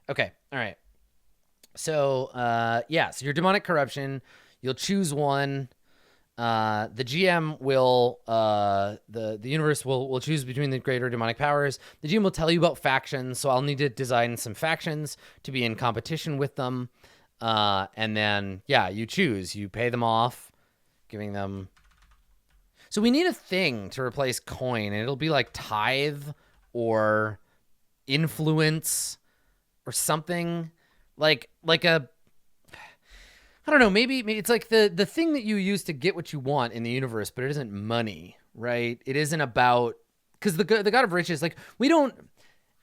Okay. All right. So, so your demonic corruption, you'll choose one. The GM will, the universe will choose between the greater demonic powers. The GM will tell you about factions, so I'll need to design some factions to be in competition with them. And then, you choose. You pay them off, giving them... So we need a thing to replace coin, and it'll be like tithe or influence or something like a... I don't know, maybe it's like the thing that you use to get what you want in the universe, but it isn't money, right? It isn't about... Because the God of Riches, like, we don't...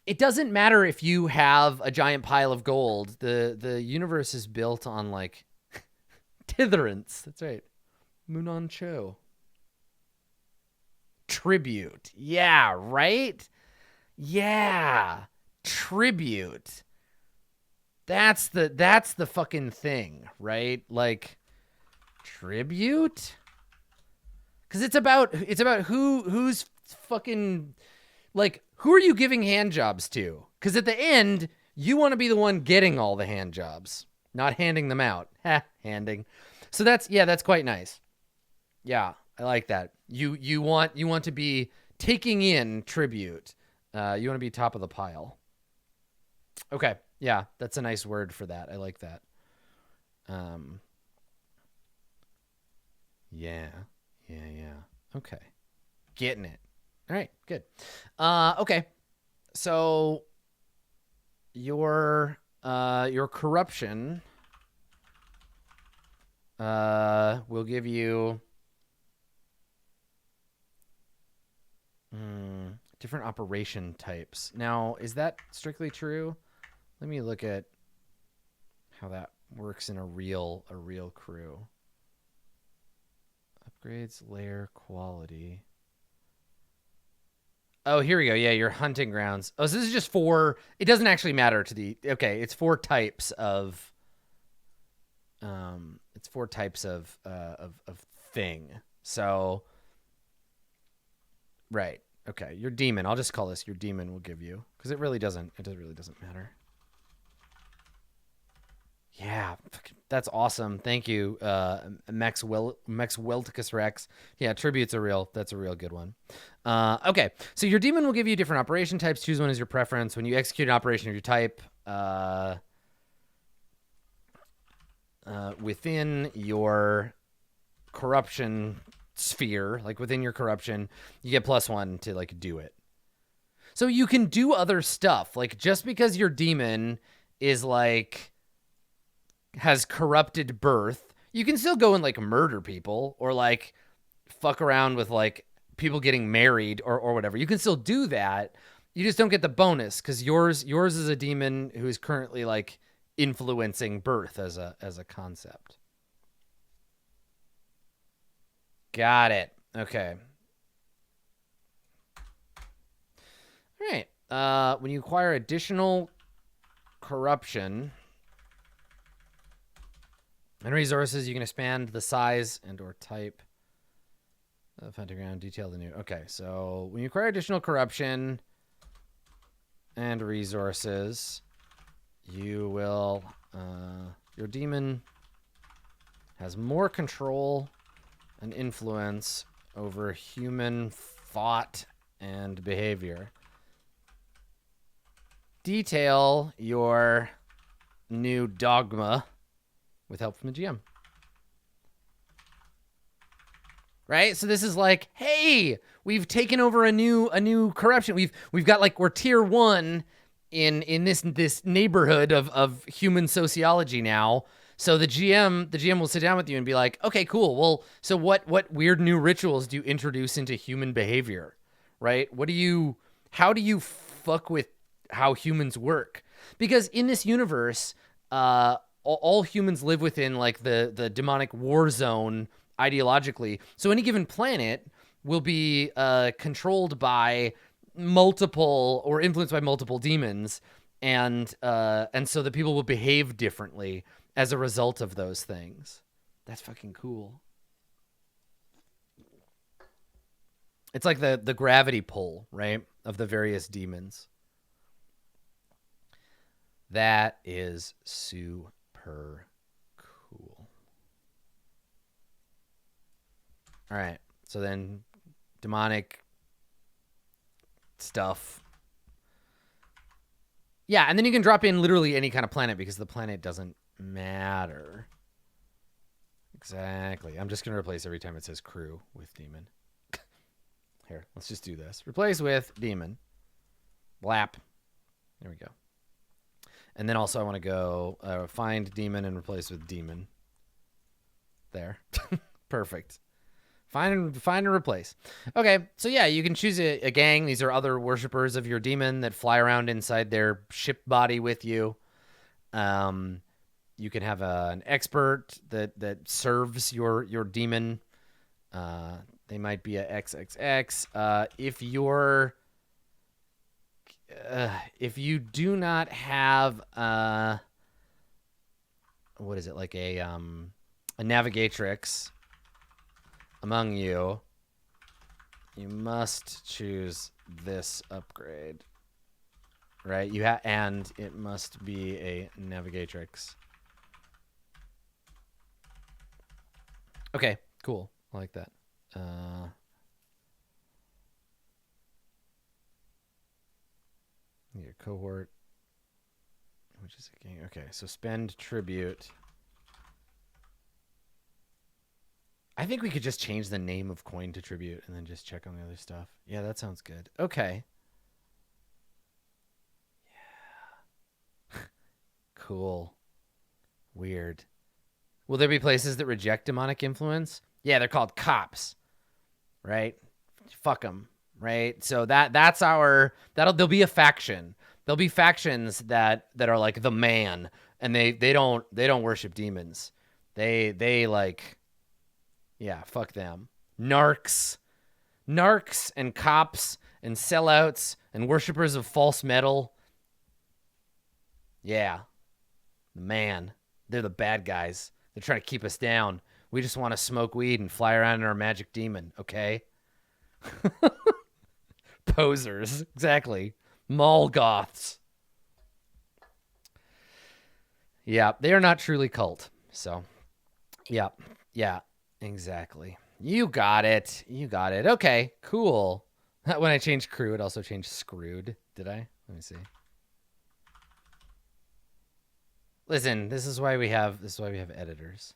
It doesn't matter if you have a giant pile of gold. The universe is built on, like, titherance. That's right. Munon Cho. Tribute. Yeah, right? Yeah. Tribute. That's the fucking thing, right? Like, tribute? Because it's about who's fucking, like, who are you giving hand jobs to? Because at the end, you want to be the one getting all the hand jobs, not handing them out. Handing. So that's quite nice. Yeah, I like that. You want to be taking in tribute. You want to be top of the pile. Okay. Yeah, that's a nice word for that. I like that. Yeah. Okay. Getting it. All right, good. Okay. So your corruption will give you different operation types. Now, is that strictly true? Let me look at how that works in a real crew. Upgrades, layer, quality. Oh, here we go. Yeah, your hunting grounds. Oh, so this is just for... It doesn't actually matter to the... Okay, it's four types of... It's four types of thing. So... Right. Okay, your demon. I'll just call this your demon will give you. Because it really doesn't matter. Yeah, that's awesome. Thank you, Max Welticus Rex. Yeah, tribute's that's a real good one. Okay, so your demon will give you different operation types. Choose one as your preference. When you execute an operation of your type, within your corruption sphere, like within your corruption, you get +1 to like do it. So you can do other stuff. Like just because your demon is like... has corrupted birth, you can still go and like murder people or like fuck around with like people getting married or whatever. You can still do that. You just don't get the bonus because yours is a demon who is currently like influencing birth as a concept. Got it. Okay. All right. When you acquire additional corruption and resources, you can expand the size and or type of hunting ground. Detail the new... Okay, so when you acquire additional corruption and resources, you will... your demon has more control and influence over human thought and behavior. Detail your new dogma with help from the GM. Right? So this is like, hey, we've taken over a new corruption. We've got like, we're tier 1 in this neighborhood of human sociology now. So the GM will sit down with you and be like, okay, cool. Well, so what weird new rituals do you introduce into human behavior? Right? How do you fuck with how humans work? Because in this universe, all humans live within like the demonic war zone ideologically. So any given planet will be controlled by multiple or influenced by multiple demons, and so the people will behave differently as a result of those things. That's fucking cool. It's like the gravity pull, right, of the various demons. That is super cool. All right. So then demonic stuff. Yeah, and then you can drop in literally any kind of planet because the planet doesn't matter. Exactly. I'm just going to replace every time it says crew with demon. Here, let's just do this. Replace with demon. Blap. There we go. And then also I want to go find demon and replace with demon. There. Perfect. Find and replace. Okay, so yeah, you can choose a gang. These are other worshippers of your demon that fly around inside their ship body with you. You can have an expert that serves your demon. They might be a XXX. If you do not have what is it, like a navigatrix among you, you must choose this upgrade, right? And it must be a navigatrix. Okay, cool. I like that. Your cohort, which is a gang. Okay, so spend tribute. I think we could just change the name of coin to tribute and then just check on the other stuff. Yeah, that sounds good. Okay. Yeah. Cool. Weird. Will there be places that reject demonic influence? Yeah, they're called cops. Right? Fuck them. Right? So there'll be a faction. There'll be factions that are like the man, and they don't worship demons. They like, yeah, fuck them. Narcs and cops and sellouts and worshippers of false metal. Yeah. Man, they're the bad guys. They're trying to keep us down. We just want to smoke weed and fly around in our magic demon, okay? Posers, exactly. Mall goths. Yeah, they are not truly cult. So, yeah, exactly. You got it. Okay, cool. When I changed crew, it also changed screwed. Did I? Let me see. Listen, this is why we have editors.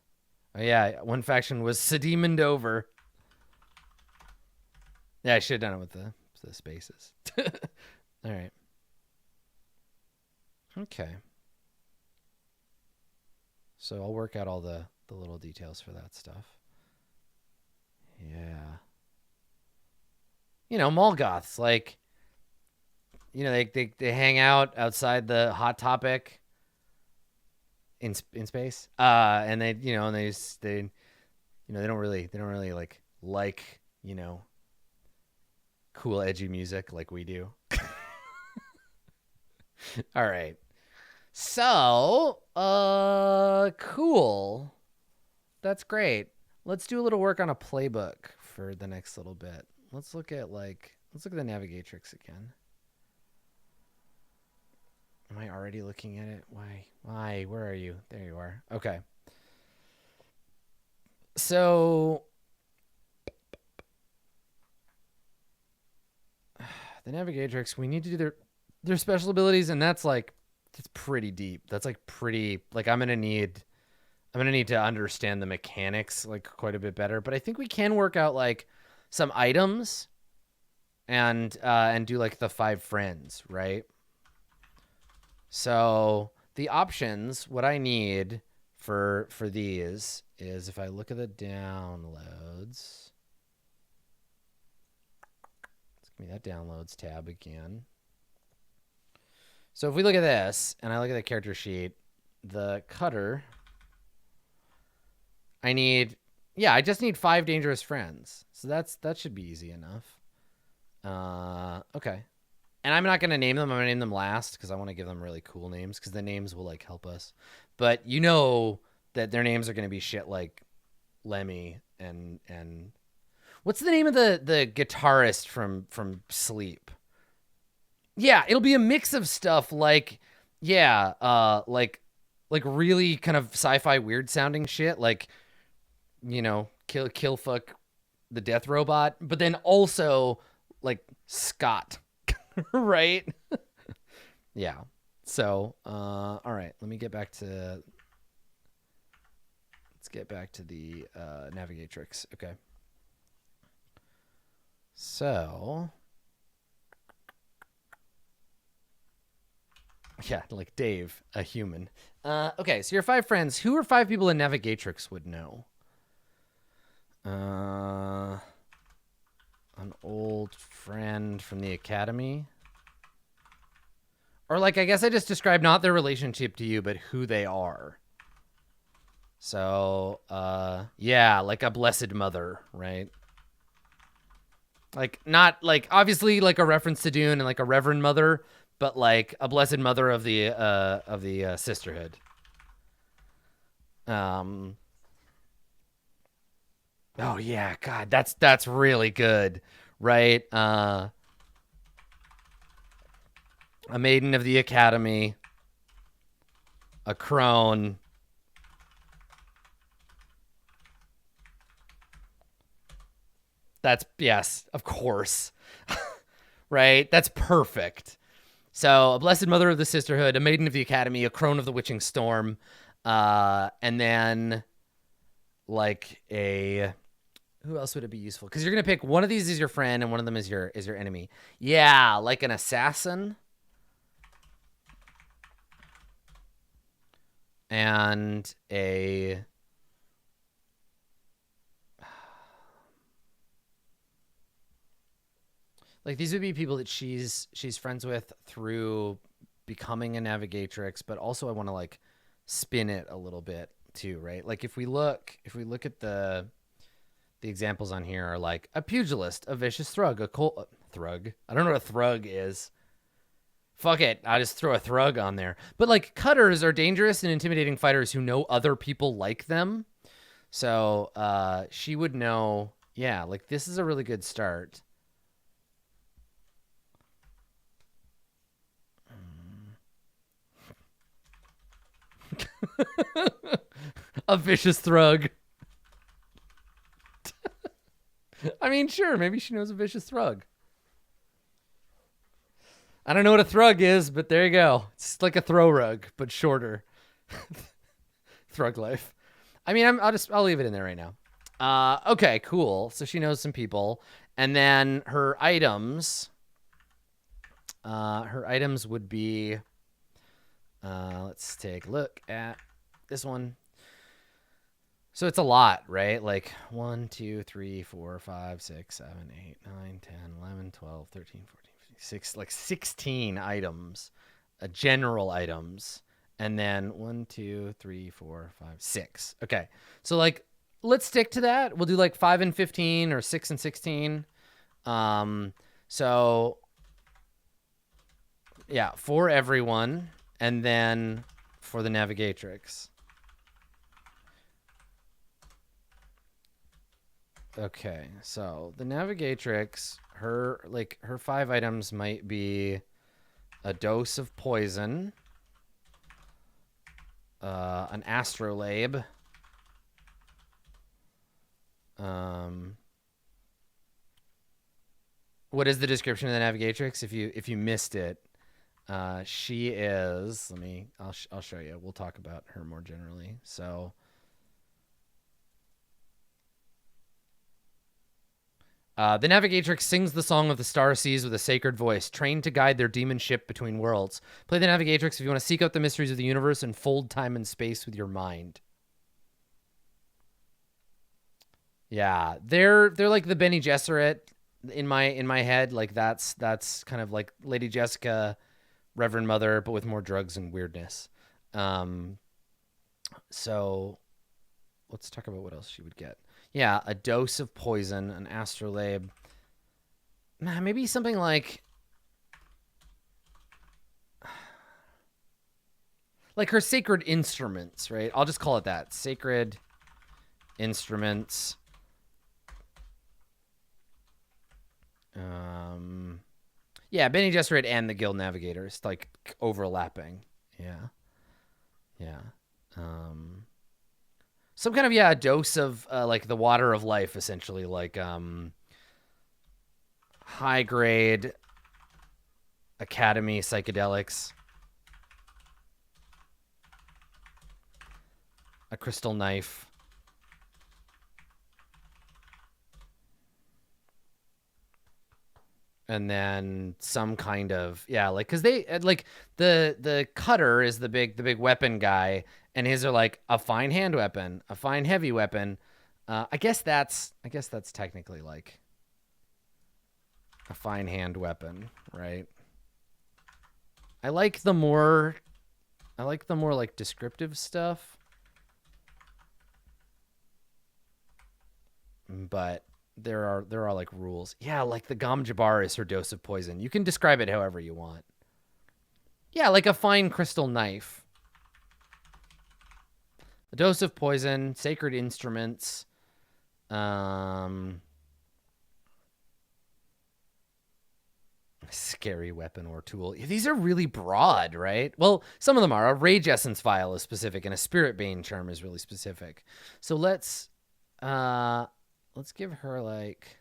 Oh yeah, one faction was sedemoned over. Yeah, I should have done it with the spaces. All right. Okay. So I'll work out all the little details for that stuff. Yeah. Mall goths, like, they hang out outside the Hot Topic in space. And they don't really like, cool edgy music like we do. All right. So, cool. That's great. Let's do a little work on a playbook for the next little bit. Let's look at the Navigatrix again. Am I already looking at it? Why? Where are you? There you are. Okay. So the Navigatrix, we need to do their special abilities, and that's pretty deep. That's pretty, I'm gonna need to understand the mechanics quite a bit better. But I think we can work out some items and do the 5 friends, right? So the options, what I need for these is, if I look at the downloads, let's give me that downloads tab again. So if we look at this and I look at the character sheet, the cutter, I just need 5 dangerous friends. So that should be easy enough. Okay. And I'm not going to name them. I'm going to name them last because I want to give them really cool names because the names will help us. But that their names are going to be shit like Lemmy and what's the name of the guitarist from Sleep? Yeah, it'll be a mix of stuff like Yeah, like really kind of sci-fi weird sounding shit, like, kill fuck the death robot, but then also like Scott, right? Yeah. So, all right, let's get back to the Navigatrix. Okay. So, yeah, like Dave, a human. Okay, so your five friends. Who are five people in Navigatrix would know? Uh, an old friend from the academy. Or like I guess I just described not their relationship to you, but who they are. So, yeah, like a blessed mother, right? Like not like obviously like a reference to Dune and like a reverend mother, but like a blessed mother of the sisterhood. Um oh yeah, god, that's really good, right? A maiden of the academy, a crone. That's yes, of course. Right? That's perfect. So, a blessed mother of the sisterhood, a maiden of the academy, a crone of the witching storm, and then like a who else would it be useful? Because you're gonna pick one of these is your friend and one of them is your enemy. Yeah, like an assassin and a like these would be people that she's friends with through becoming a navigatrix, but also I want to like spin it a little bit too, right? Like if we look at the examples on here are like a pugilist, a vicious thrug, thrug. I don't know what a thrug is. Fuck it, I just throw a thrug on there. But like cutters are dangerous and intimidating fighters who know other people like them. So she would know. Yeah, like this is a really good start. A vicious thrug. I mean, sure, maybe she knows a vicious thrug. I don't know what a thrug is, but there you go. It's like a throw rug, but shorter. Thrug life. I mean, I'll leave it in there right now. Okay, cool. So she knows some people, and then her items would be. Let's take a look at this one. So it's a lot, right? Like 1, 2, 3, 4, 5, 6, 7, 8, 9, 10, 11, 12, 13, 14, 15, 16, like 16 items, general items. And then 1, 2, 3, 4, 5, 6. Okay. So like let's stick to that. We'll do like 5 and 15 or 6 and 16. So yeah, for everyone and then for the navigatrix. Okay, so the navigatrix, her 5 items might be a dose of poison, an astrolabe, what is the description of the navigatrix? If you missed it, she is. I'll show you. We'll talk about her more generally. So. The Navigatrix sings the song of the star seas with a sacred voice, trained to guide their demon ship between worlds. Play the Navigatrix if you want to seek out the mysteries of the universe and fold time and space with your mind. Yeah, they're like the Benny Gesserit in my head. Like that's kind of like Lady Jessica, Reverend Mother, but with more drugs and weirdness. Um, so let's talk about what else she would get. Yeah, a dose of poison, an astrolabe. Maybe something like her sacred instruments, right? I'll just call it that. Sacred instruments. Yeah, Benny Gesserit and the Guild Navigators, like overlapping Yeah. Yeah. Some kind of, a dose of like the water of life, essentially, like high grade academy psychedelics, a crystal knife. And then some kind of, like, because they like the cutter is the big weapon guy, and his are like a fine hand weapon, a fine heavy weapon. I guess that's technically like a fine hand weapon, right? I like the more like descriptive stuff, but there are like rules. Yeah, like the Gom Jabbar is her dose of poison. You can describe it however you want. Yeah, like a fine crystal knife. A dose of poison, sacred instruments, scary weapon or tool. These are really broad, right? Well, some of them are. A rage essence vial is specific, and a spirit bane charm is really specific. So let's give her like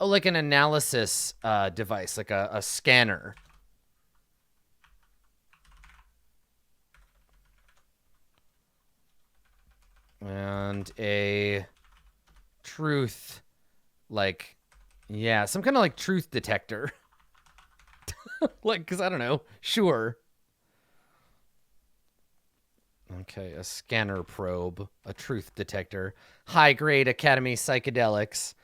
an analysis device, like a scanner. And a truth, like, some kind of like truth detector. Like, because I don't know. Sure. Okay, a scanner probe, a truth detector, high grade academy psychedelics,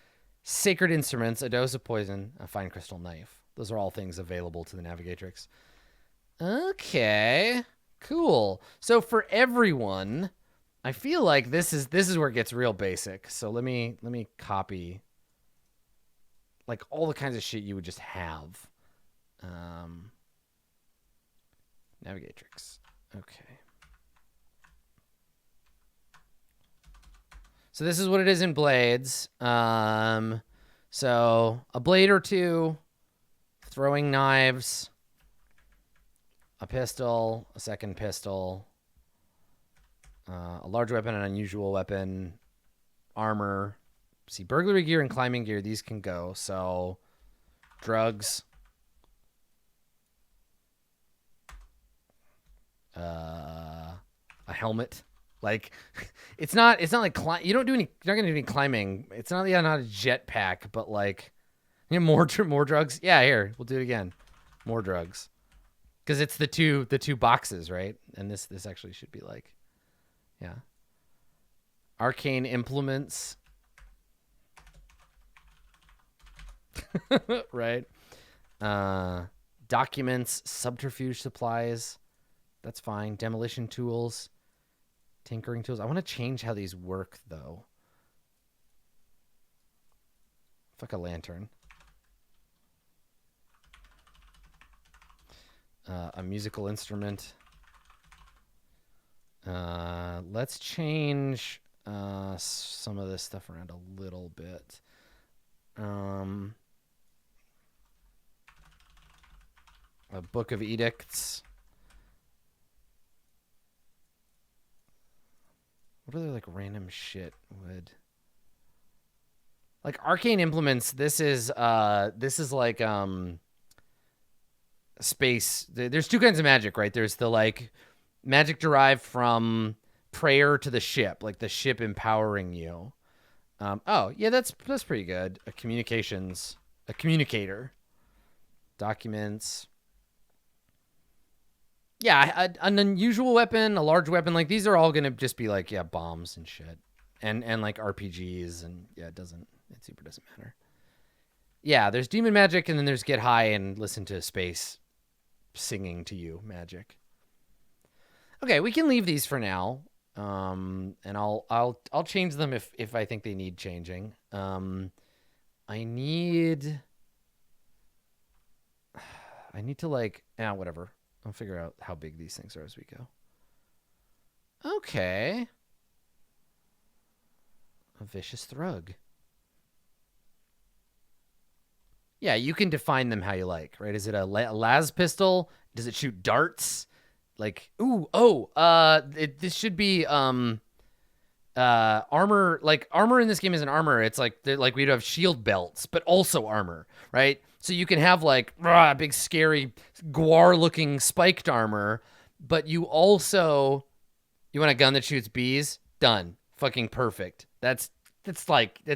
sacred instruments, a dose of poison, a fine crystal knife. Those are all things available to the Navigatrix. Okay, cool. So for everyone, I feel like this is where it gets real basic. So let me copy like all the kinds of shit you would just have. Navigatrix. Okay. So this is what it is in blades. So a blade or two, throwing knives, a pistol, a second pistol, a large weapon, an unusual weapon, armor. See, burglary gear and climbing gear, these can go. So drugs, a helmet. Like, it's not like you're not gonna do any climbing. It's not not a jetpack, but like, more drugs. Yeah, here, we'll do it again. More drugs, because it's the two boxes, right? And this actually should be like, arcane implements, right? Documents, subterfuge supplies. That's fine. Demolition tools. Tinkering tools. I want to change how these work, though. Fuck a lantern. A musical instrument. Let's change some of this stuff around a little bit. A book of edicts. What other like random shit would, like, arcane implements? This is like space. There's two kinds of magic, right? There's the like magic derived from prayer to the ship, like the ship empowering you. Oh yeah, that's pretty good. A communicator, documents. Yeah, an unusual weapon, a large weapon, like these are all gonna just be like, bombs and shit, and like RPGs, and it super doesn't matter. Yeah, there's demon magic, and then there's get high and listen to space singing to you magic. Okay, we can leave these for now, and I'll change them if I think they need changing. I need to like, whatever. I'll figure out how big these things are as we go. Okay. A vicious thrug. Yeah, you can define them how you like, right? Is it a las pistol? Does it shoot darts? this should be armor. Like armor in this game isn't armor. It's like we'd have shield belts, but also armor, right? So you can have like big scary guar looking spiked armor, but you want a gun that shoots bees? Done. Fucking perfect. That's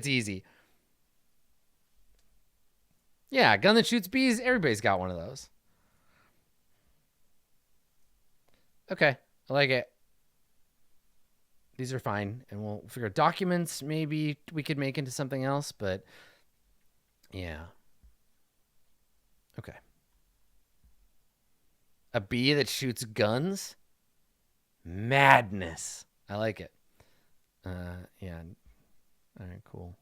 easy. Yeah, gun that shoots bees, everybody's got one of those. Okay, I like it. These are fine, and we'll figure documents maybe we could make into something else, but yeah. Okay. A bee that shoots guns? Madness. I like it. Yeah. All right, cool.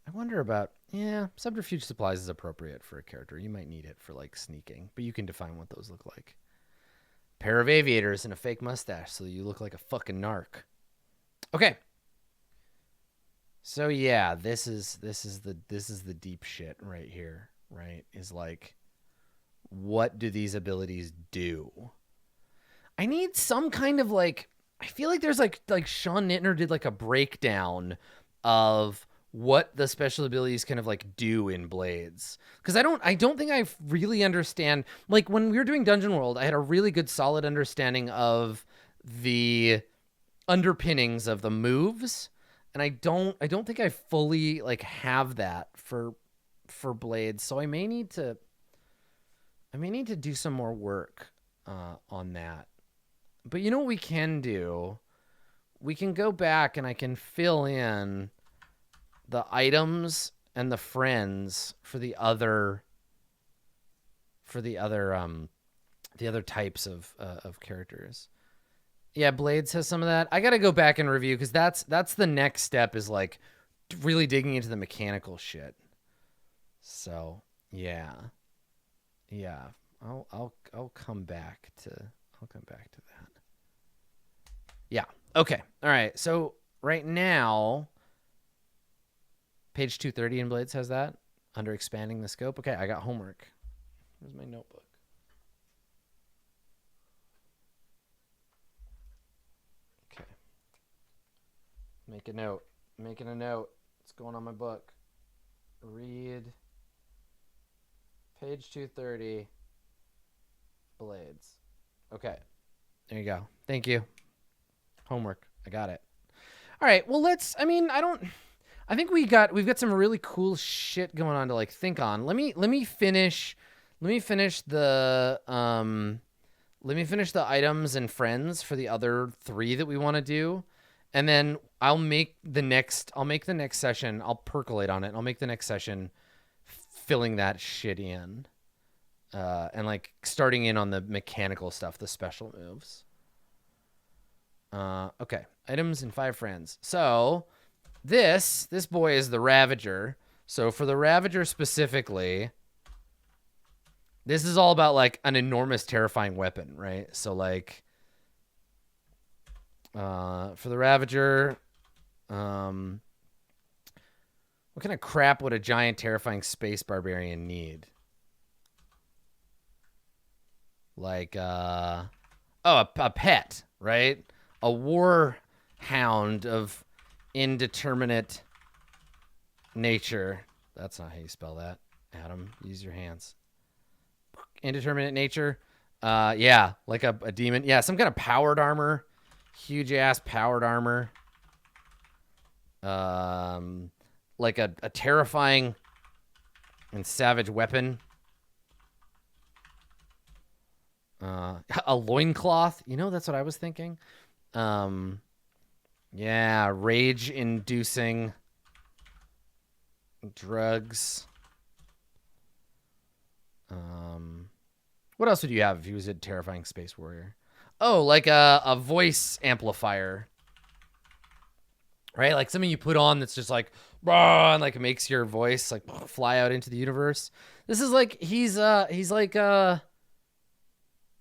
I wonder about, subterfuge supplies is appropriate for a character. You might need it for like sneaking, but you can define what those look like. Pair of aviators and a fake mustache so you look like a fucking narc. Okay. So yeah, this is the deep shit right here, right? Is like, what do these abilities do? I need some kind of like, I feel like there's like Sean Nittner did like a breakdown of what the special abilities kind of like do in Blades, because I don't think I really understand. Like when we were doing Dungeon World, I had a really good solid understanding of the underpinnings of the moves, and I don't think I fully like have that for Blades. So I may need to do some more work on that. But you know what we can do? We can go back and I can fill in the items and the friends for the other types of characters. Yeah, Blades has some of that. I got to go back and review because that's the next step, is like really digging into the mechanical shit. So yeah. I'll come back to that. Yeah. Okay. All right. So right now, page 230 in Blades has that under expanding the scope. Okay, I got homework. Where's my notebook? Okay. Making a note. What's going on my book? Read page 230 Blades. Okay. There you go. Thank you. Homework. I got it. All right. Well, I think we've got some really cool shit going on to like think on. Let me finish the items and friends for the other 3 that we want to do. And then I'll make the next session. I'll percolate on it. And I'll make the next session filling that shit in. And like starting in on the mechanical stuff, the special moves. Okay. Items and 5 friends. So this boy is the Ravager. So for the Ravager specifically, this is all about like an enormous, terrifying weapon, right? So like, for the Ravager, what kind of crap would a giant, terrifying space barbarian need? Like, a pet, right? A war hound of indeterminate nature. That's not how you spell that. Adam, use your hands. Indeterminate nature. Yeah, like a demon. Yeah, some kind of powered armor. Huge ass powered armor. Like a terrifying and savage weapon. A loincloth. You know, that's what I was thinking. Yeah, rage-inducing drugs. What else would you have if he was a terrifying space warrior? Oh, like a voice amplifier. Right? Like something you put on that's just like, and like makes your voice like fly out into the universe. This is like, he's like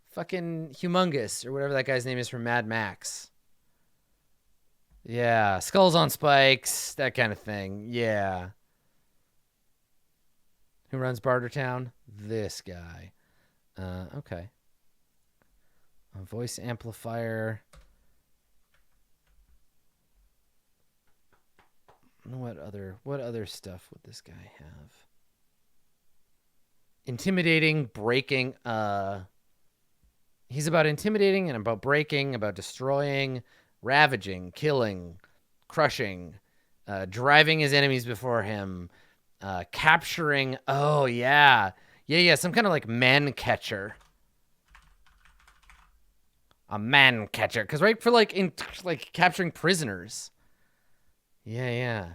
fucking Humongous or whatever that guy's name is from Mad Max. Yeah, skulls on spikes, that kind of thing. Yeah. Who runs Bartertown? This guy. Okay. A voice amplifier. What other stuff would this guy have? Intimidating, breaking. He's about intimidating and about breaking, about destroying, ravaging, killing, crushing, driving his enemies before him, capturing. Oh yeah, yeah. Some kind of like man catcher. A man catcher, because right for like in like capturing prisoners. Yeah.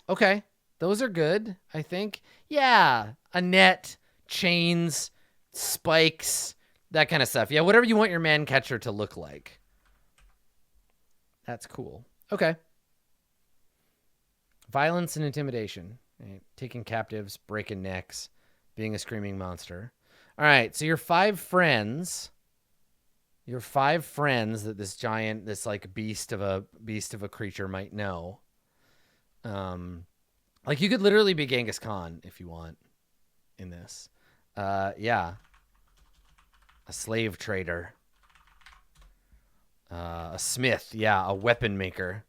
Okay, those are good. I think. Yeah, a net, chains, spikes, that kind of stuff. Yeah, whatever you want your man catcher to look like. That's cool. Okay. Violence and intimidation. Right? Taking captives, breaking necks, being a screaming monster. All right, so your five friends that this giant, this like beast of a creature might know. Like you could literally be Genghis Khan if you want in this. Yeah. A slave trader. A smith, yeah, a weapon maker.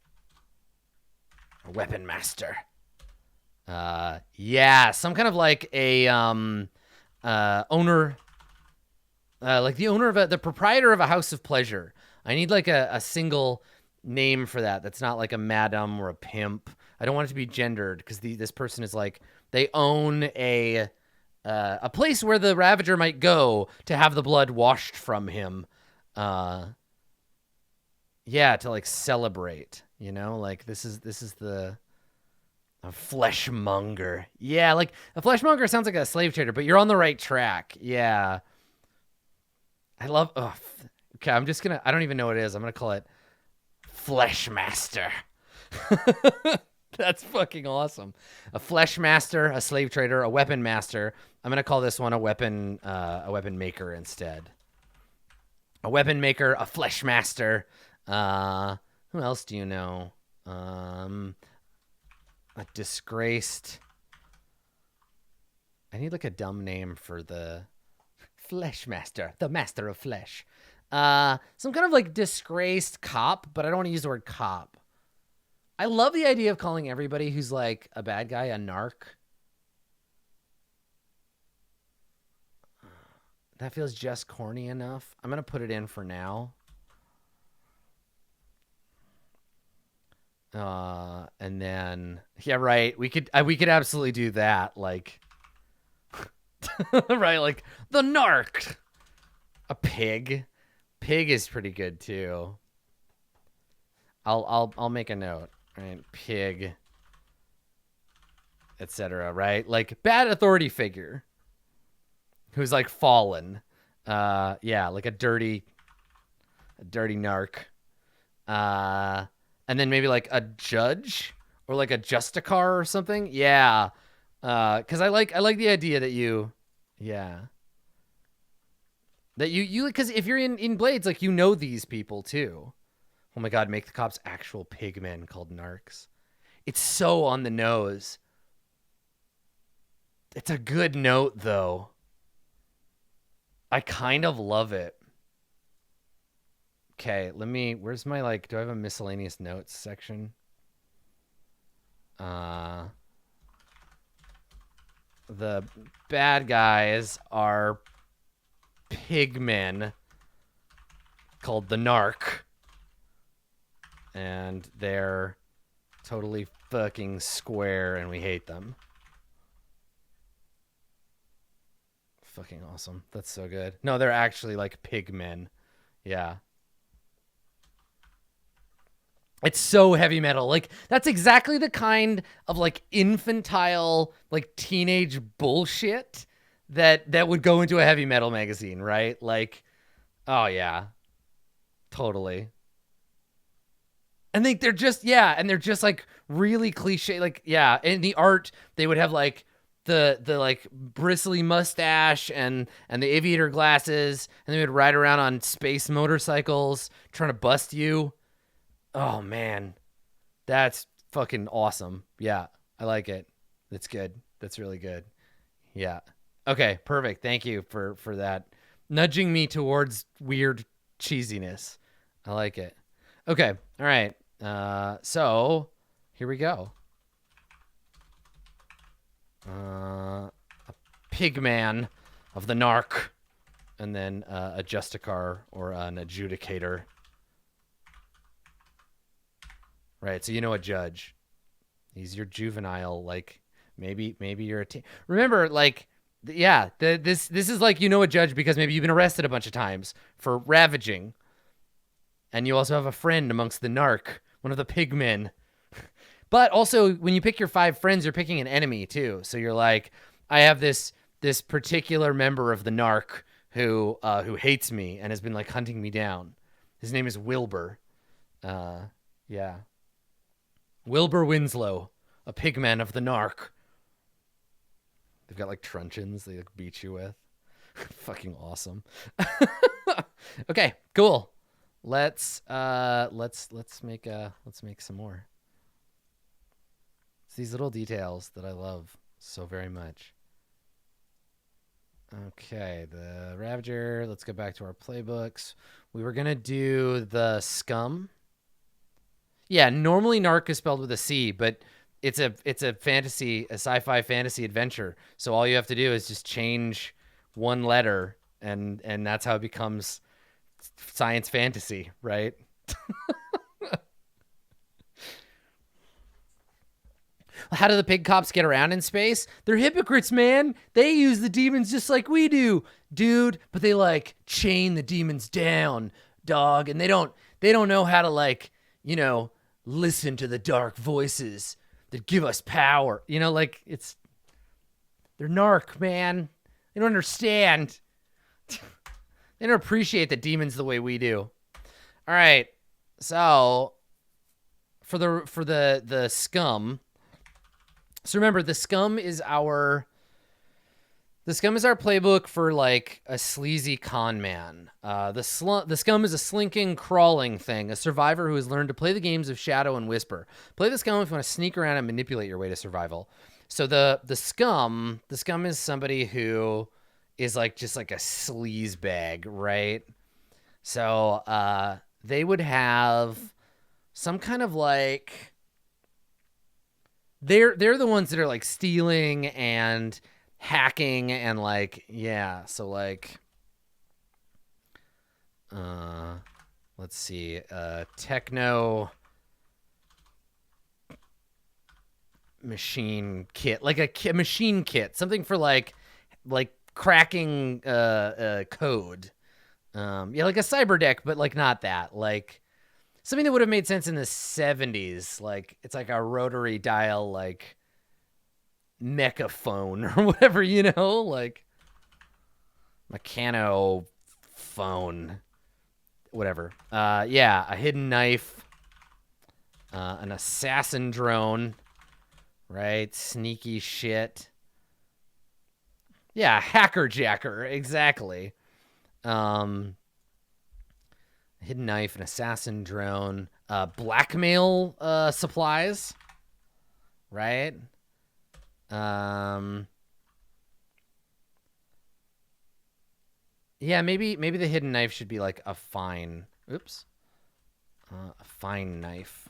A weapon master. Yeah, some kind of like a owner, like the owner of the proprietor of a house of pleasure. I need like a single name for that. That's not like a madam or a pimp. I don't want it to be gendered because this person is like they own a place where the Ravager might go to have the blood washed from him. Yeah, to like celebrate. You know, like this is a fleshmonger. Yeah, like a fleshmonger sounds like a slave trader, but you're on the right track. Yeah. I love. Oh, okay, I don't even know what it is. I'm gonna call it Fleshmaster. That's fucking awesome. A fleshmaster, a slave trader, a weapon master. I'm gonna call this one a weapon maker instead. A weapon maker, a fleshmaster. Who else do you know? A disgraced. I need like a dumb name for the Fleshmaster, the master of flesh. Some kind of like disgraced cop, but I don't want to use the word cop. I love the idea of calling everybody who's like a bad guy a narc. That feels just corny enough. I'm going to put it in for now. And then, yeah, right. We could absolutely do that. Like, right. Like the narc, a pig. Pig is pretty good too. I'll make a note. Right. Pig, etc. Right. Like bad authority figure who's like fallen. Yeah. Like a dirty narc. And then maybe like a judge or like a justicar or something. Yeah. Cause I like the idea that that you, cause if you're in Blades, like, you know, these people too. Oh my God. Make the cops actual pigmen called narcs. It's so on the nose. It's a good note though. I kind of love it. Okay, where's my, like, do I have a miscellaneous notes section? The bad guys are pigmen called the Narc. And they're totally fucking square and we hate them. Fucking awesome. That's so good. No, they're actually like pigmen. Yeah. It's so heavy metal. Like, that's exactly the kind of like infantile, like teenage bullshit that would go into a heavy metal magazine, right? Like, oh yeah, totally. And they're just like really cliche. Like, yeah, in the art they would have like the like bristly mustache and the aviator glasses, and they would ride around on space motorcycles trying to bust you. Oh man, that's fucking awesome. Yeah, I like it. That's good. That's really good. Yeah. Okay, perfect. Thank you for that. Nudging me towards weird cheesiness. I like it. Okay. All right. So here we go. A pigman of the narc, and then a justicar or an adjudicator. Right. So you know a judge. He's your juvenile, like maybe you're a teen. Remember, like, yeah, this is like you know a judge because maybe you've been arrested a bunch of times for ravaging, and you also have a friend amongst the narc, one of the pigmen. But also, when you pick your 5 friends, you're picking an enemy too. So you're like, I have this particular member of the narc who hates me and has been like hunting me down. His name is Wilbur. Yeah. Wilbur Winslow, a pigman of the narc. They've got like truncheons they like beat you with. Fucking awesome. Okay, cool. Let's make some more. It's these little details that I love so very much. Okay, the Ravager. Let's go back to our playbooks. We were gonna do the Scum. Yeah, normally narc is spelled with a C, but it's a fantasy, a sci-fi fantasy adventure. So all you have to do is just change one letter, and that's how it becomes science fantasy, right? How do the pig cops get around in space? They're hypocrites, man. They use the demons just like we do, dude. But they like chain the demons down, dog, and they don't know how to like, you know, listen to the dark voices that give us power. You know, like they're narc, man. They don't understand. They don't appreciate the demons the way we do. All right. So for the Scum. So remember, the Scum is our playbook for like a sleazy con man. The Scum is a slinking, crawling thing, a survivor who has learned to play the games of shadow and whisper. Play the Scum if you want to sneak around and manipulate your way to survival. So the Scum is somebody who is like just like a sleaze bag, right? So they would have some kind of like they're the ones that are like stealing and hacking and like, yeah, so like let's see, techno machine kit, like a machine kit, something for like cracking code. Yeah, like a cyber deck, but like not that, like something that would have made sense in the 70s. Like it's like a rotary dial, like mechaphone or whatever, you know, like mechano phone, whatever. Yeah, a hidden knife, an assassin drone, right? Sneaky shit. Yeah, hacker jacker, exactly. Hidden knife, an assassin drone, blackmail supplies, right? Yeah, maybe the hidden knife should be like a fine. Oops. A fine knife.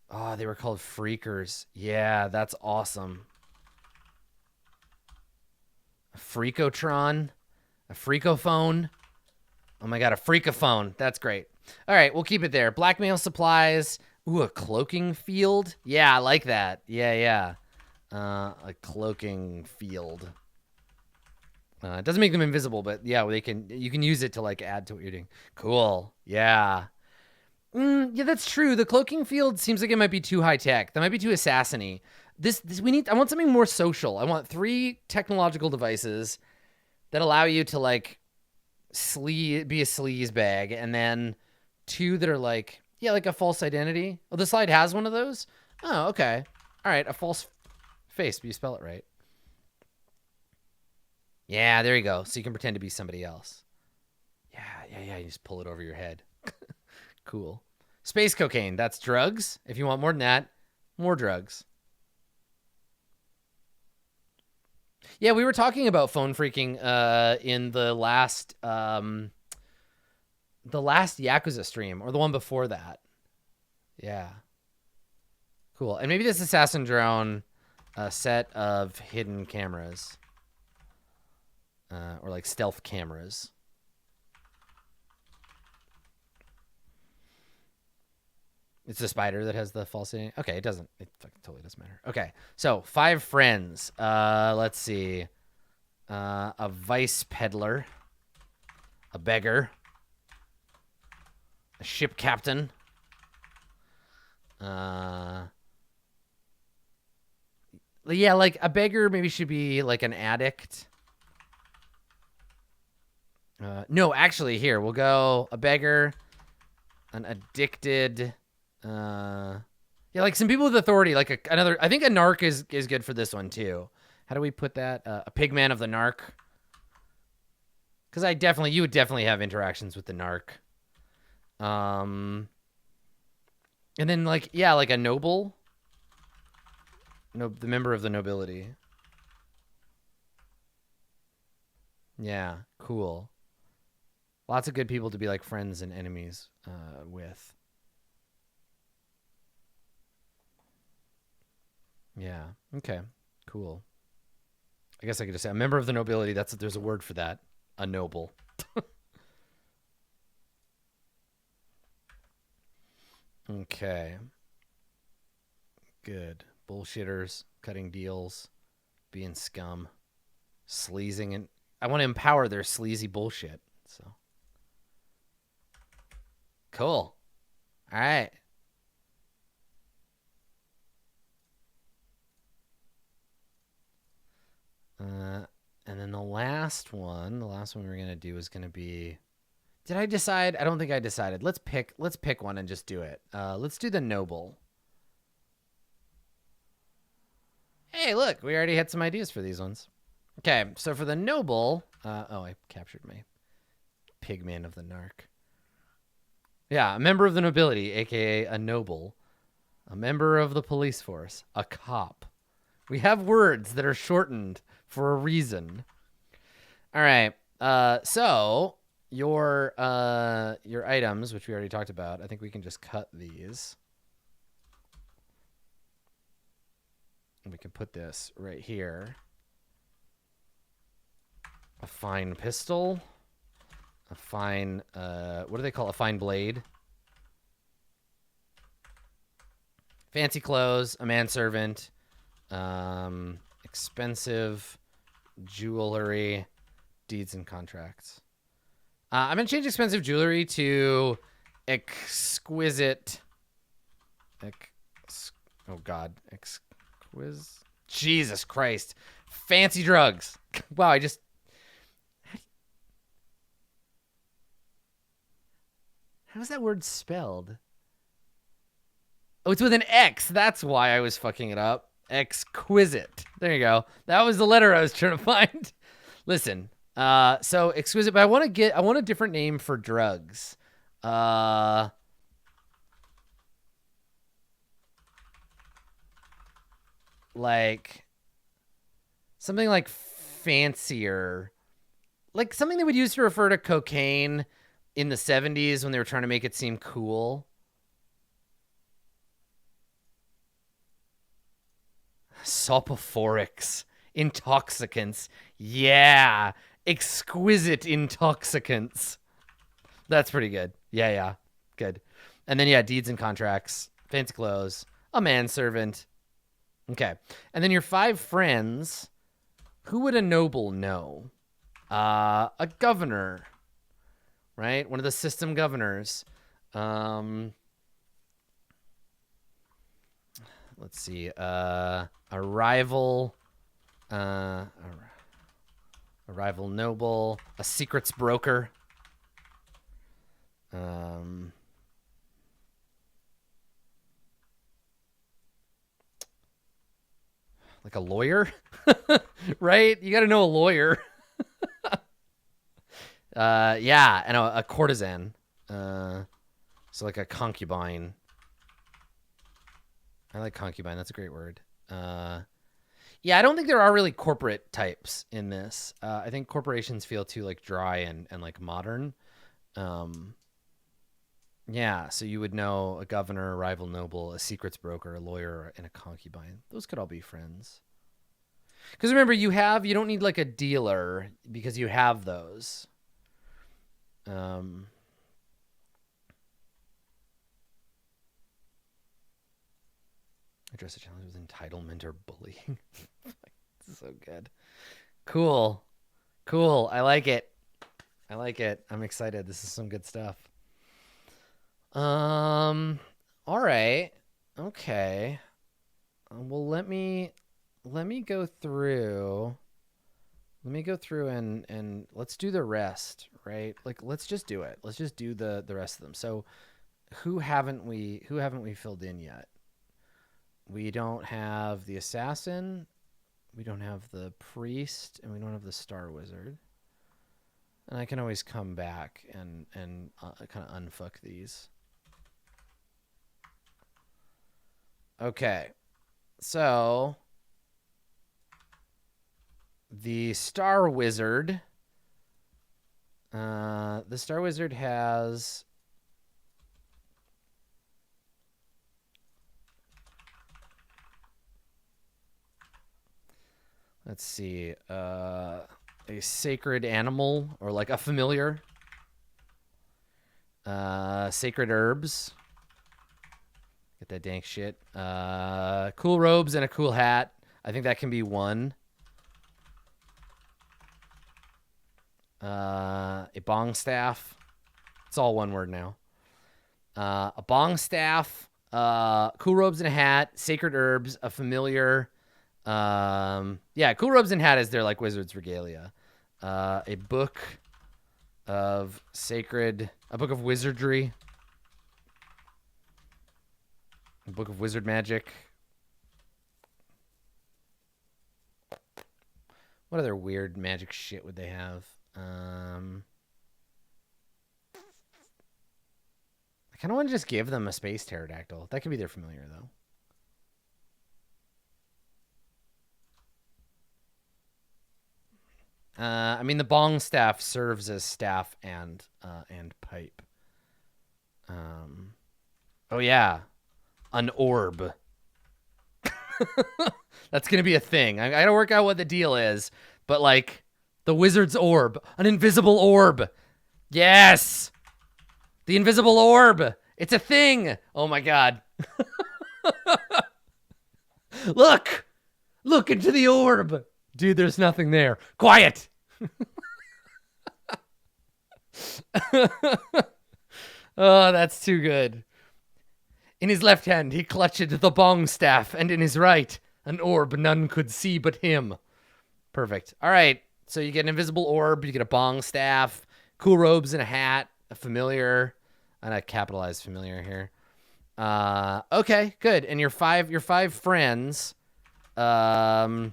Oh, they were called freakers. Yeah, that's awesome. A freakotron, a freakophone. Oh my god, a freakophone. That's great. All right, we'll keep it there. Blackmail supplies. Ooh, a cloaking field. Yeah, I like that. Yeah. A cloaking field. It doesn't make them invisible, but yeah, you can use it to like add to what you're doing. Cool. Yeah. Yeah, that's true. The cloaking field seems like it might be too high tech. That might be too assassiny. I want something more social. I want 3 technological devices that allow you to like be a sleaze bag, and then 2 that are like, yeah, like a false identity. Oh, the slide has one of those? Oh, okay. All right, a false face, but you spell it right. Yeah, there you go. So you can pretend to be somebody else. Yeah. You just pull it over your head. Cool. Space cocaine. That's drugs. If you want more than that, more drugs. Yeah, we were talking about phone freaking in the last Yakuza stream, or the one before that. Yeah. Cool. And maybe this assassin drone, a set of hidden cameras. Or like stealth cameras. It's the spider that has the falsity. Okay, it doesn't. It totally doesn't matter. Okay, so 5 friends. Let's see. A vice peddler. A beggar. A ship captain. Yeah, like a beggar maybe should be like an addict. No, actually, here we'll go a beggar, an addicted. Yeah, like some people with authority, like another. I think a narc is good for this one too. How do we put that? A pigman of the narc. Because you would definitely have interactions with the narc. And then like a noble. No, the member of the nobility. Yeah, cool. Lots of good people to be like friends and enemies with. Yeah. Okay. Cool. I guess I could just say a member of the nobility. There's a word for that. A noble. Okay. Good. Bullshitters, cutting deals, being scum, sleazing, and I want to empower their sleazy bullshit. So cool. All right. And then the last one we're gonna do is gonna be. Did I decide? I don't think I decided. Let's pick one and just do it. Let's do the noble. Hey, look, we already had some ideas for these ones. Okay, so for the noble, I captured my pigman of the narc. Yeah, a member of the nobility, aka a noble, a member of the police force, a cop. We have words that are shortened for a reason. All right, so your items, which we already talked about, I think we can just cut these. We can put this right here. A fine pistol. A fine, what do they call it? A fine blade. Fancy clothes. A manservant. Expensive jewelry. Deeds and contracts. I'm going to change expensive jewelry to exquisite. Oh, God. Jesus Christ. Fancy drugs. Wow, I just... How's that word spelled? Oh, it's with an X. That's why I was fucking it up. Exquisite. There you go. That was the letter I was trying to find. Listen. So exquisite, but I want a different name for drugs. Like something like fancier, like something they would use to refer to cocaine in the 70s when they were trying to make it seem cool. Soporifics, intoxicants. Yeah. Exquisite intoxicants. That's pretty good. Yeah. Good. And then, deeds and contracts, fancy clothes, a manservant. Okay. And then your 5 friends. Who would a noble know? A governor, right? One of the system governors. Let's see. A rival. A rival noble. A secrets broker. Like a lawyer, right? You got to know a lawyer. Yeah, and a courtesan. So like a concubine. I like concubine. That's a great word. Yeah, I don't think there are really corporate types in this. I think corporations feel too like dry and like modern. Um, yeah, so you would know a governor, a rival noble, a secrets broker, a lawyer, and a concubine. Those could all be friends. Because remember, you don't need like a dealer because you have those. Address a challenge with entitlement or bullying. This is so good. Cool. Cool. I like it. I like it. I'm excited. This is some good stuff. All right. Okay. Well, let me go through. Let me go through and let's do the rest, right? Like let's just do it. Let's just do the rest of them. So, who haven't we filled in yet? We don't have the assassin, we don't have the priest, and we don't have the star wizard. And I can always come back and kind of unfuck these. Okay. So the Star Wizard. The Star Wizard has. Let's see. A sacred animal or like a familiar. Sacred herbs. Get that dank shit. Cool robes and a cool hat. I think that can be one. A bong staff. It's all one word now. A bong staff. Cool robes and a hat. Sacred herbs. A familiar. Yeah, cool robes and hat is their like wizard's regalia. A book of sacred. A book of wizardry. A book of wizard magic. What other weird magic shit would they have? I kind of want to just give them a space pterodactyl. That could be their familiar, though. I mean, the bong staff serves as staff and pipe. Oh yeah, an orb. That's gonna be a thing. I gotta work out what the deal is, but like the wizard's orb, an invisible orb. Yes, the invisible orb. It's a thing. Oh my god. Look into the orb. Dude, there's nothing there. Quiet. Oh, that's too good. In his left hand, he clutched the bong staff, and in his right, an orb none could see but him. Perfect. All right. So you get an invisible orb, you get a bong staff, cool robes and a hat, a familiar, and I capitalized familiar here. Okay, good. And your five friends, an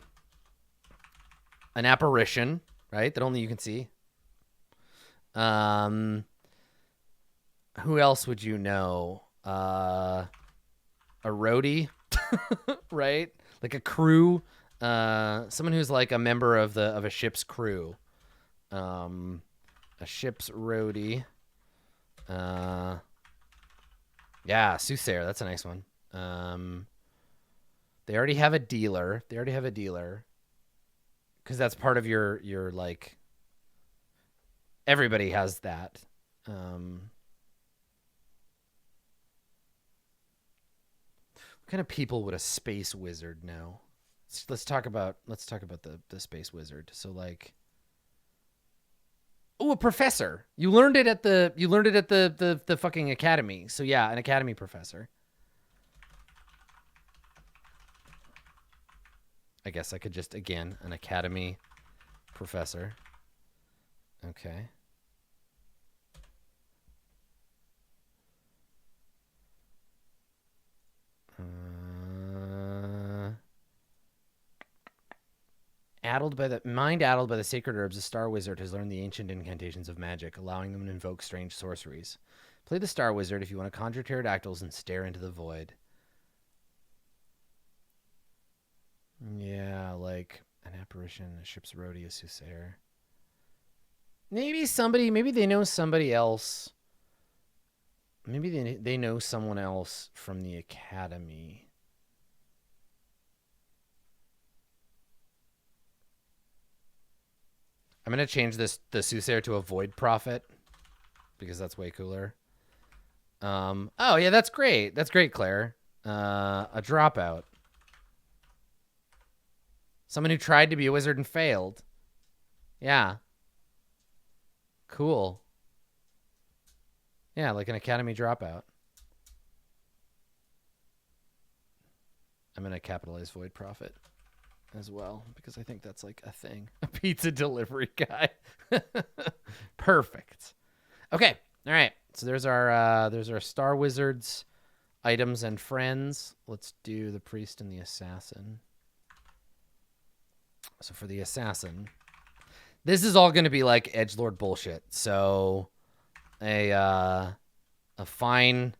apparition, right? That only you can see. Who else would you know? A roadie, right? Like a crew, someone who's like a member of a ship's crew, a ship's roadie. Yeah, soothsayer. That's a nice one. They already have a dealer. Because that's part of your like. Everybody has that. What kind of people would a space wizard know? Let's talk about the space wizard. So like, oh, a professor. You learned it at the fucking academy. So yeah, an academy professor. I guess I could just again an academy professor. Okay. Addled by the sacred herbs, the Star Wizard has learned the ancient incantations of magic, allowing them to invoke strange sorceries. Play the Star Wizard if you want to conjure pterodactyls and stare into the void. Yeah, like an apparition, a ship's roadie, a soothsayer. Maybe they know somebody else. Maybe they know someone else from the academy. I'm gonna change the soothsayer to a void prophet because that's way cooler. Oh yeah, that's great. That's great, Claire. A dropout. Someone who tried to be a wizard and failed. Yeah. Cool. Yeah, like an academy dropout. I'm gonna capitalize void prophet as well because I think that's like a thing. A pizza delivery guy. Perfect. Okay. All right. So there's our Star Wizards items and friends. Let's do the priest and the assassin. So for the assassin, this is all going to be like edgelord bullshit. So a fine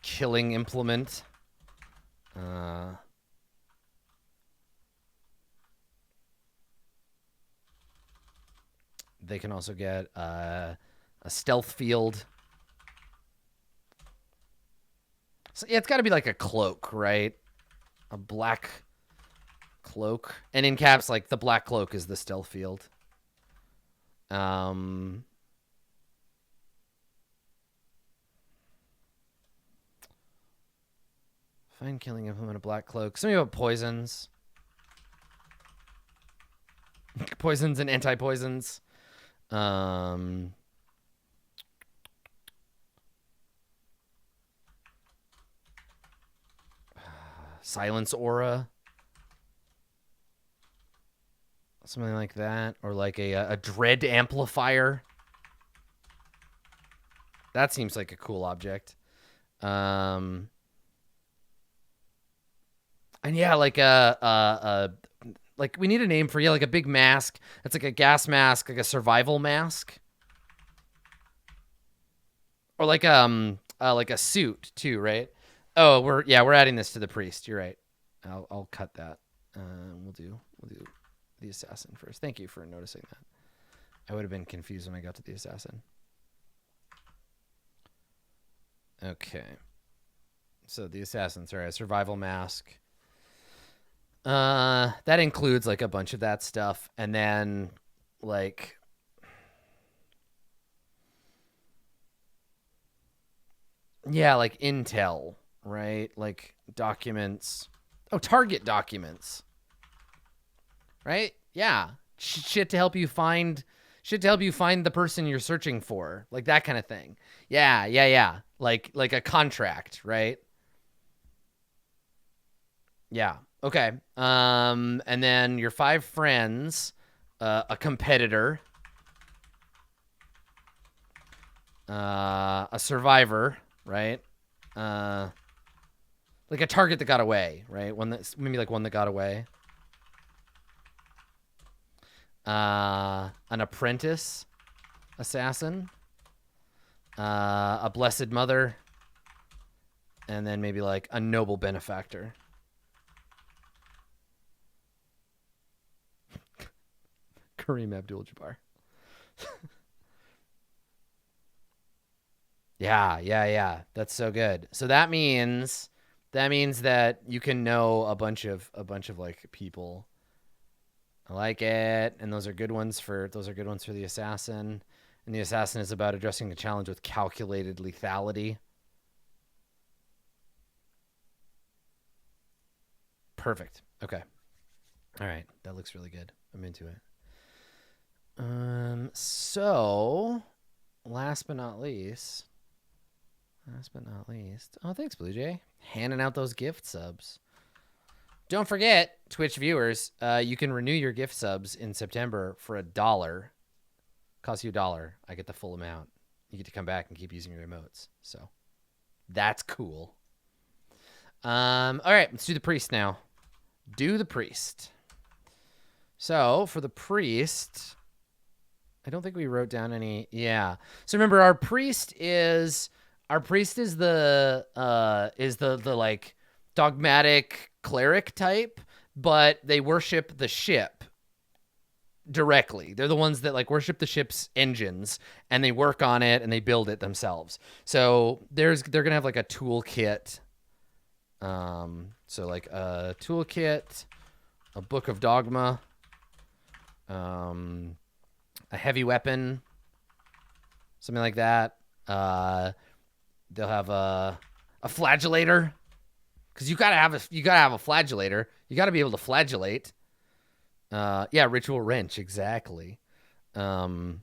killing implement. They can also get a stealth field. So yeah, it's got to be like a cloak, right? A black cloak. And in caps, like the black cloak is the stealth field. Fine killing implement, a black cloak. Something about poisons. Poisons and anti-poisons. Silence aura. Something like that. Or like a dread amplifier. That seems like a cool object. And yeah, like like we need a name for like a big mask. It's like a gas mask, like a survival mask. Or like a suit too, right? Oh, we're adding this to the priest. You're right. I'll cut that. We'll do the assassin first. Thank you for noticing that. I would have been confused when I got to the assassin. Okay. So the assassin, sorry, a survival mask. That includes like a bunch of that stuff, and then like like intel, right? Like documents. Oh, target documents. Right? Yeah. Shit to help you find the person you're searching for. Like that kind of thing. Yeah. Like a contract, right? Yeah. Okay. And then your 5 friends, a competitor, a survivor, right? Like a target that got away, right? One that got away. An apprentice assassin, a blessed mother, and then maybe like a noble benefactor. Kareem Abdul-Jabbar. Yeah. That's so good. So that means that you can know a bunch of like people. I like it, and those are good ones for the assassin. And the assassin is about addressing the challenge with calculated lethality. Perfect. Okay. All right, that looks really good. I'm into it. So last but not least. Oh, thanks, Blue Jay. Handing out those gift subs. Don't forget, Twitch viewers, you can renew your gift subs in September for $1. Costs you $1. I get the full amount. You get to come back and keep using your emotes. So that's cool. All right, let's do the priest now. Do the priest. So for the priest, I don't think we wrote down any. Yeah. So remember, our priest is the like dogmatic cleric type, but they worship the ship directly. They're the ones that like worship the ship's engines, and they work on it and they build it themselves. So they're gonna have like a toolkit. So like a toolkit, a book of dogma, a heavy weapon, something like that. They'll have a flagellator, because you gotta have a flagellator. You gotta be able to flagellate. Yeah, ritual wrench, exactly. What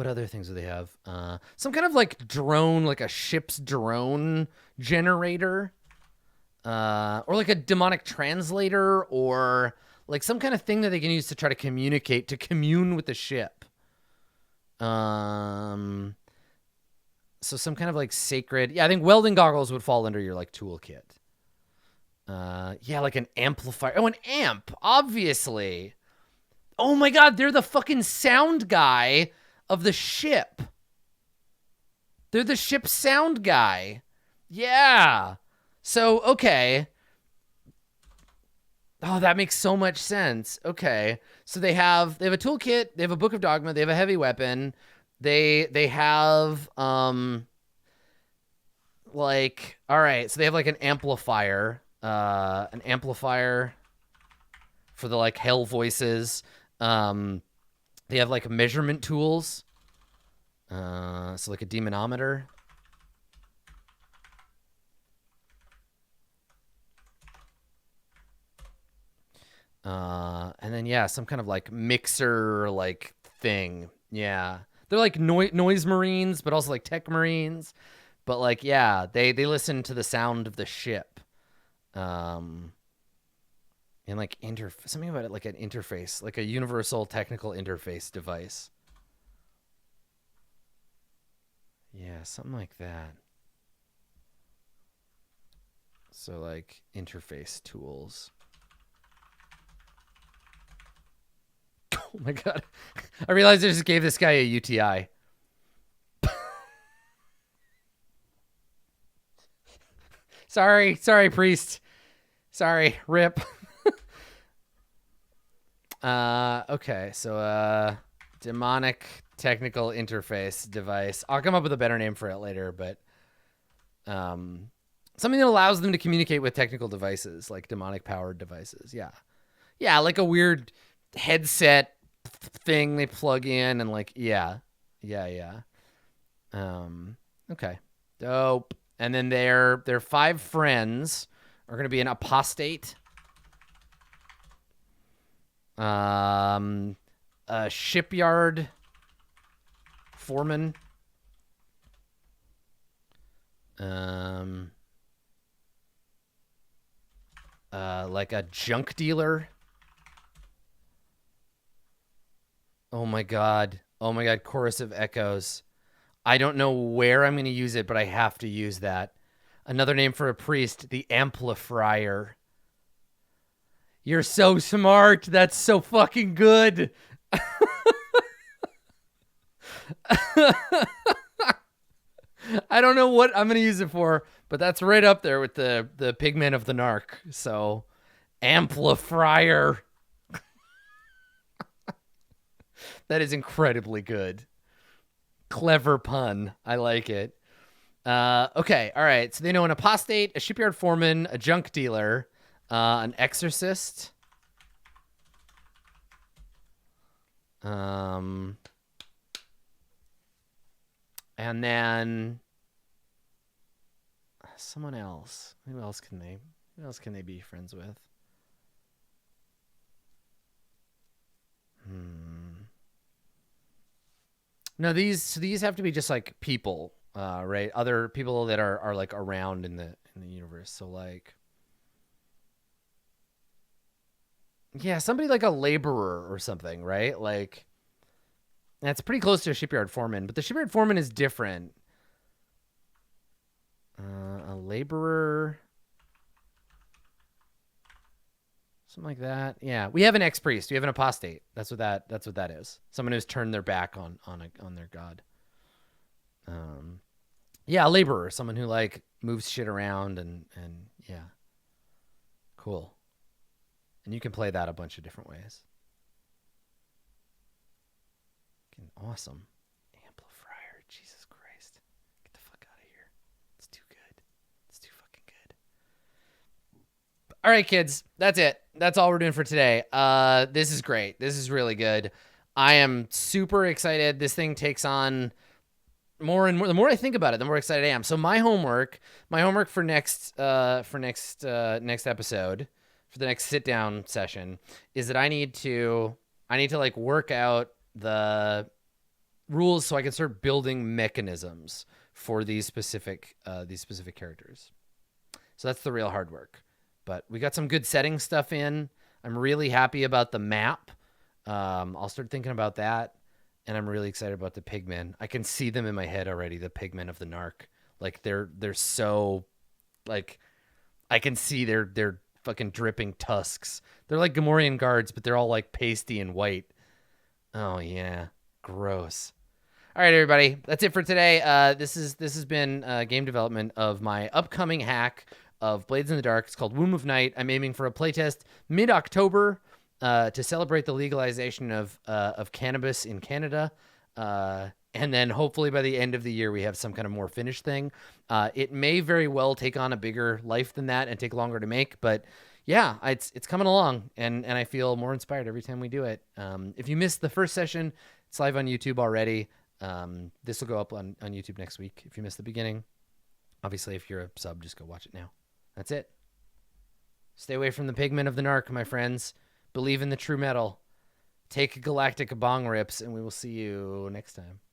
other things do they have? Some kind of like drone, like a ship's drone generator, or like a demonic translator, or like some kind of thing that they can use to try to communicate, to commune with the ship. So some kind of like sacred. Yeah, I think welding goggles would fall under your like toolkit. Yeah, like an amplifier. Oh, an amp, obviously. Oh my God, they're the fucking sound guy of the ship. They're the ship's sound guy. Yeah. So, okay. Oh, that makes so much sense. Okay. So they have a toolkit, they have a book of dogma, they have a heavy weapon. They have like, all right, so they have like an amplifier for the like hell voices. They have like measurement tools. So like a demonometer. And then yeah, some kind of like mixer like thing. Yeah. They're like noise marines, but also like tech marines. But like, yeah, they listen to the sound of the ship. And like something about it, like an interface, like a universal technical interface device. Yeah, something like that. So like interface tools. Oh my God. I realized I just gave this guy a UTI. Sorry, priest. Sorry, rip. Okay, so demonic technical interface device. I'll come up with a better name for it later, but something that allows them to communicate with technical devices, like demonic powered devices. Yeah. Yeah, like a weird headset thing they plug in and like, yeah. Okay. Dope. And then their 5 friends are going to be an apostate, a shipyard foreman, like a junk dealer. Oh my God, chorus of echoes. I don't know where I'm going to use it, but I have to use that. Another name for a priest, the amplifier. You're so smart. That's so fucking good. I don't know what I'm going to use it for, but that's right up there with the pigment of the narc. So, amplifier. That is incredibly good. Clever pun. I like it. Okay. All right. So they know an apostate, a shipyard foreman, a junk dealer, an exorcist. And then someone else. Who else can they be friends with? No, these have to be just like people, right? Other people that are like around in the universe. So like, yeah, somebody like a laborer or something, right? Like, that's pretty close to a shipyard foreman, but the shipyard foreman is different. A laborer, something like that. Yeah, we have an ex-priest. We have an apostate. That's what that is. Someone who's turned their back on their god. Yeah, a laborer, someone who like moves shit around and yeah. Cool. And you can play that a bunch of different ways. Awesome. Amplifier. Jesus Christ. Get the fuck out of here. It's too good. It's too fucking good. All right, kids. That's it. That's all we're doing for today. This is great. This is really good. I am super excited. This thing takes on more and more. The more I think about it, the more excited I am. So my homework for next episode, for the next sit down session, is that I need to like work out the rules so I can start building mechanisms for these specific characters. So that's the real hard work. But we got some good setting stuff in. I'm really happy about the map. I'll start thinking about that. And I'm really excited about the pigmen. I can see them in my head already, the pigmen of the Narc. Like they're so, like, I can see their fucking dripping tusks. They're like Gamorrean guards, but they're all like pasty and white. Oh yeah, gross. All right, everybody, that's it for today. This has been game development of my upcoming hack of Blades in the Dark. It's called Womb of Night. I'm aiming for a playtest mid-October to celebrate the legalization of cannabis in Canada. And then hopefully by the end of the year, we have some kind of more finished thing. It may very well take on a bigger life than that and take longer to make, but yeah, it's coming along, and I feel more inspired every time we do it. If you missed the first session, it's live on YouTube already. This will go up on YouTube next week. If you missed the beginning, obviously, if you're a sub, just go watch it now. That's it. Stay away from the pigmen of the Narc, my friends. Believe in the true metal. Take galactic bong rips, and we will see you next time.